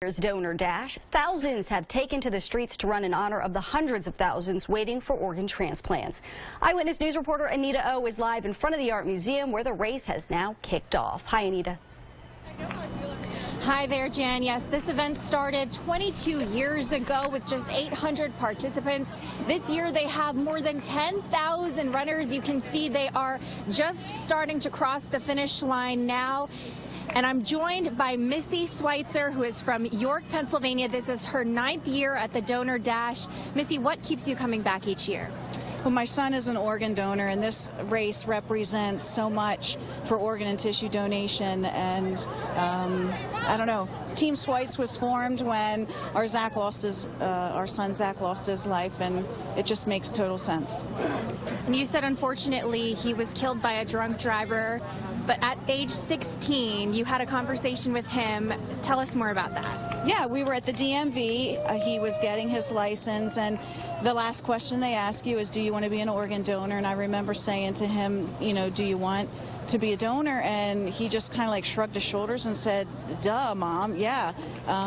Donor Dash. Thousands have taken to the streets to run in honor of the hundreds of thousands waiting for organ transplants. Eyewitness News reporter Anita O is live in front of the Art Museum where the race has now kicked off. Hi, Anita. Hi there, Jan. Yes, this event started 22 years ago with just 800 participants. This year they have more than 10,000 runners. You can see they are just starting to cross the finish line now. And I'm joined by Missy Sweitzer, who is from York, Pennsylvania. This is her 9th year at the Donor Dash. Missy, what keeps you coming back each year? Well, my son is an organ donor, and this race represents so much for organ and tissue donation. And I don't know, Team Sweitzer was formed when our son Zach lost his life, and it just makes total sense. And you said, unfortunately, he was killed by a drunk driver. But at age 16, you had a conversation with him. Tell us more about that. Yeah, we were at the DMV. He was getting his license, and the last question they ask you is, do you want to be an organ donor? And I remember saying to him, you know, do you want to be a donor? And he just kind of like shrugged his shoulders and said, duh, Mom, yeah.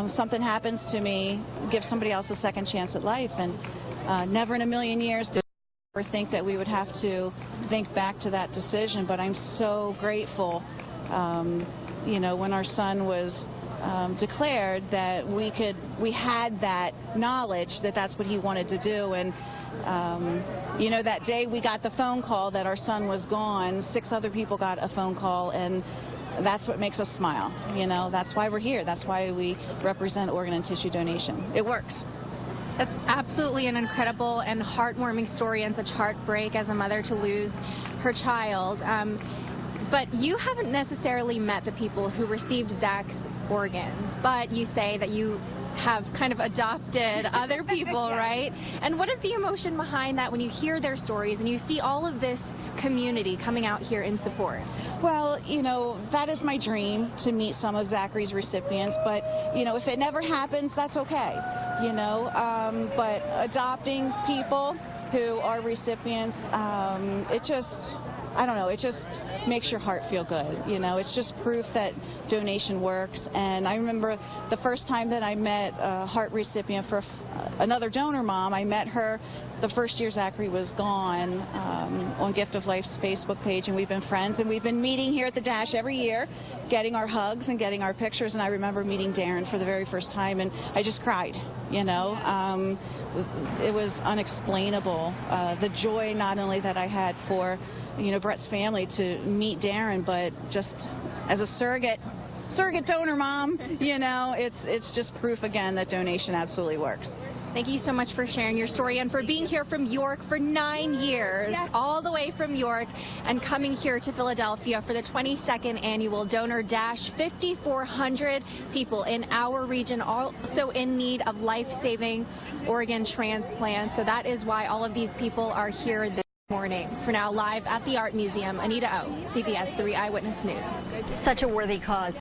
Something happens to me, give somebody else a second chance at life. And never in a million years did I ever think that we would have to think back to that decision. But I'm so grateful, you know, when our son was declared that we had that knowledge that that's what he wanted to do. And you know, that day we got the phone call that our son was gone, 6 other people got a phone call, and that's what makes us smile. You know, that's why we're here. That's why we represent organ and tissue donation. It works. That's absolutely an incredible and heartwarming story, and such heartbreak as a mother to lose her child. But you haven't necessarily met the people who received Zach's organs, but you say that you have kind of adopted other people, yeah. Right? And what is the emotion behind that when you hear their stories and you see all of this community coming out here in support? Well, you know, that is my dream, to meet some of Zachary's recipients, but, you know, if it never happens, that's okay, you know. But adopting people who are recipients, it just, I don't know, it just makes your heart feel good. You know, it's just proof that donation works. And I remember the first time that I met a heart recipient for another donor mom, I met her the first year Zachary was gone on Gift of Life's Facebook page, and we've been friends, and we've been meeting here at the Dash every year, getting our hugs and getting our pictures. And I remember meeting Darren for the very first time, and I just cried, you know. It was unexplainable, the joy not only that I had for, you know, Brett's family to meet Darren, but just as a surrogate donor mom, you know, it's just proof again that donation absolutely works. Thank you so much for sharing your story and for being here from York for 9 years, yes. All the way from York, and coming here to Philadelphia for the 22nd annual Donor Dash. 5,400 people in our region also in need of life-saving organ transplants. So that is why all of these people are here this morning. For now, live at the Art Museum, Anita O, CBS 3 Eyewitness News. Such a worthy cause.